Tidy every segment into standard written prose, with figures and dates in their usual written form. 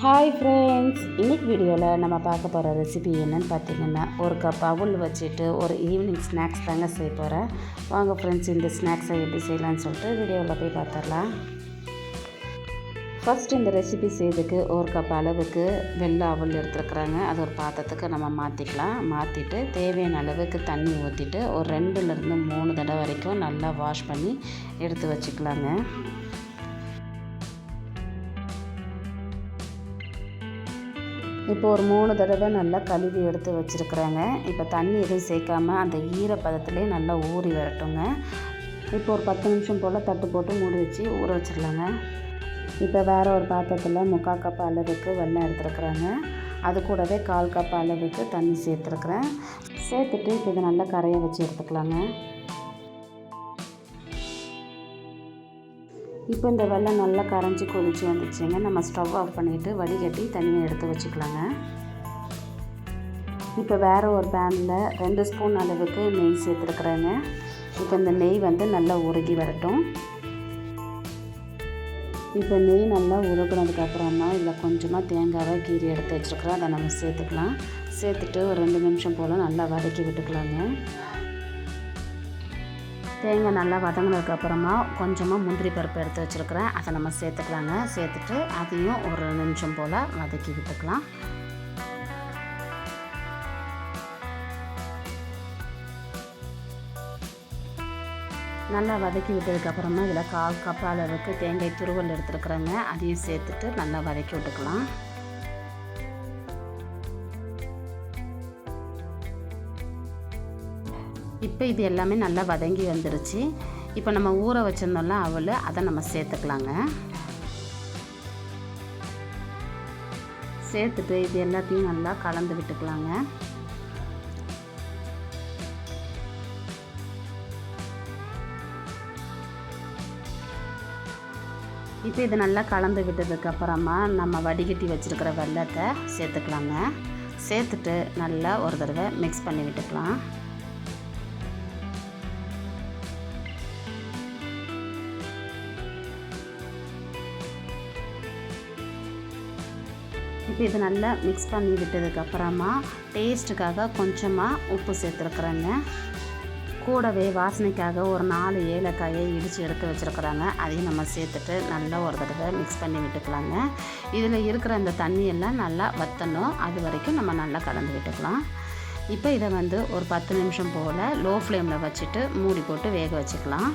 Hi friends, இன்றைக்கி வீடியோவில் நம்ம பார்க்க போகிற ரெசிபி என்னென்னு பார்த்தீங்கன்னா, ஒரு கப் அவல் வச்சுட்டு ஒரு ஈவினிங் ஸ்நாக்ஸ் தாங்க செய்ய போகிறேன். வாங்க ஃப்ரெண்ட்ஸ், இந்த ஸ்நாக்ஸை எப்படி செய்யலான்னு சொல்லிட்டு வீடியோவில் போய் பார்த்துடலாம். ஃபர்ஸ்ட் இந்த ரெசிபி செய்யறதுக்கு ஒரு கப் அளவுக்கு வெள்ளை அவல் எடுத்துருக்குறாங்க. அது ஒரு பாத்திரத்துக்கு நம்ம மாற்றிட்டு தேவையான அளவுக்கு தண்ணி ஊற்றிட்டு ஒரு 2லேருந்து 3 தடவை வரைக்கும் நல்லா வாஷ் பண்ணி எடுத்து வச்சுக்கலாங்க. இப்போ ஒரு 3 தடவை நல்லா கழுவி எடுத்து வச்சுருக்குறாங்க. இப்போ தண்ணி எதுவும் சேர்க்காமல் அந்த ஈரப்பதத்துலேயே நல்லா ஊறி வரட்டுங்க. இப்போ ஒரு 10 நிமிஷம் போல் தட்டு போட்டு மூடி வச்சு ஊற வச்சிடலாங்க. இப்போ வேறு ஒரு பாத்திரத்தில் 3/4 கப் அளவுக்கு வெல்லம் எடுத்துருக்குறாங்க. அது கூடவே 1/4 கப் அளவுக்கு தண்ணி சேர்த்துட்டு இப்போ இதை நல்லா கரைய வச்சு எடுத்துக்கலாங்க. இப்போ இந்த வெல்லம் நல்லா கரைஞ்சி கொதிச்சு வந்துச்சுங்க. நம்ம ஸ்டவ் ஆஃப் பண்ணிவிட்டு வடிகட்டி தனியாக எடுத்து வச்சுக்கலாங்க. இப்போ வேறு ஒரு பேனில் 2 ஸ்பூன் அளவுக்கு நெய் சேர்த்துருக்குறேங்க. இப்போ இந்த நெய் நல்லா உருகி வரட்டும். இப்போ நெய் நல்லா உருகினதுக்கப்புறமா இதில் கொஞ்சமாக தேங்காவை கீறி எடுத்து வச்சுருக்குறோம். அதை நம்ம சேர்த்துட்டு ஒரு 2 நிமிஷம் போல் நல்லா வதக்கி விட்டுக்கலாங்க. தேங்காய் நல்லா வதங்கினதுக்கப்புறமா கொஞ்சமாக முந்திரி பருப்பு எடுத்து வச்சுருக்கிறேன். அதை நம்ம சேர்த்துட்டு அதையும் ஒரு 2 நிமிஷம் போல் வதக்கி விட்டுக்கலாம். நல்லா வதக்கி விட்டதுக்கப்புறமா இதில் 1/4 கப் அளவுக்கு தேங்காய் துருவல் எடுத்துருக்குறேங்க. அதையும் சேர்த்துட்டு நல்லா வதக்கி விட்டுக்கலாம். இப்போ இது எல்லாமே நல்லா வதங்கி வந்துருச்சு. இப்போ நம்ம ஊற வச்சுருந்தோம்ல அவல், அதை நம்ம சேர்த்துக்கலாங்க. சேர்த்துட்டு இது எல்லாத்தையும் நல்லா கலந்து விட்டுக்கலாங்க. இப்போ இது நல்லா கலந்து விட்டதுக்கப்புறமா நம்ம வடிகட்டி வச்சுருக்கிற வெல்லத்தை சேர்த்துக்கலாங்க. சேர்த்துட்டு நல்லா ஒரு தடவை மிக்ஸ் பண்ணி விட்டுக்கலாம். இப்போ இது நல்லா மிக்ஸ் பண்ணி விட்டதுக்கப்புறமா டேஸ்ட்டுக்காக கொஞ்சமாக உப்பு சேர்த்துருக்குறேங்க. கூடவே வாசனைக்காக ஒரு 4 ஏலக்காயை இடித்து எடுத்து வச்சுருக்குறாங்க. அதையும் நம்ம சேர்த்துட்டு நல்லா ஒரு தடவை மிக்ஸ் பண்ணி விட்டுக்கலாங்க. இதில் இருக்கிற அந்த தண்ணியெல்லாம் நல்லா வற்றணும். அது வரைக்கும் நம்ம நல்லா கலந்து விட்டுக்கலாம். இப்போ இதை ஒரு 10 நிமிஷம் போல் லோ ஃப்ளேமில் வச்சுட்டு மூடி போட்டு வேக வச்சுக்கலாம்.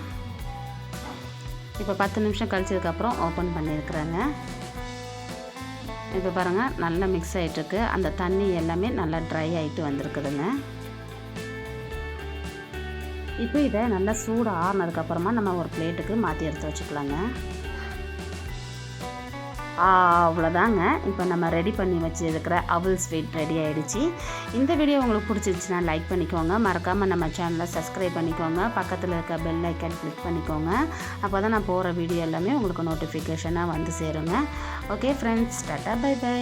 இப்போ 10 நிமிஷம் கழிச்சதுக்கப்புறம் ஓப்பன் பண்ணியிருக்கிறேங்க. இப்போ பாருங்கள், நல்லா மிக்ஸ் ஆகிட்டுருக்கு. அந்த தண்ணி எல்லாமே நல்லா ட்ரை ஆகிட்டு வந்திருக்குதுங்க. இப்போ இதை நல்லா சூடு ஆறுனதுக்கப்புறமா நம்ம ஒரு பிளேட்டுக்கு மாற்றி எடுத்து வச்சுக்கலாங்க. அவ்வளோதாங்க. இப்போ நம்ம ரெடி பண்ணி வச்சுருக்கிற அவல் ஸ்வீட் ரெடி ஆகிடுச்சு. இந்த வீடியோ உங்களுக்கு பிடிச்சிருச்சுன்னா லைக் பண்ணிக்கோங்க. மறக்காமல் நம்ம சேனலை சப்ஸ்கிரைப் பண்ணிக்கோங்க. பக்கத்தில் இருக்க பெல் ஐக்கான் கிளிக் பண்ணிக்கோங்க. அப்போ தான் நான் போகிற வீடியோ எல்லாமே உங்களுக்கு நோட்டிஃபிகேஷனாக வந்து சேருங்க. Okay friends, tata, bye by.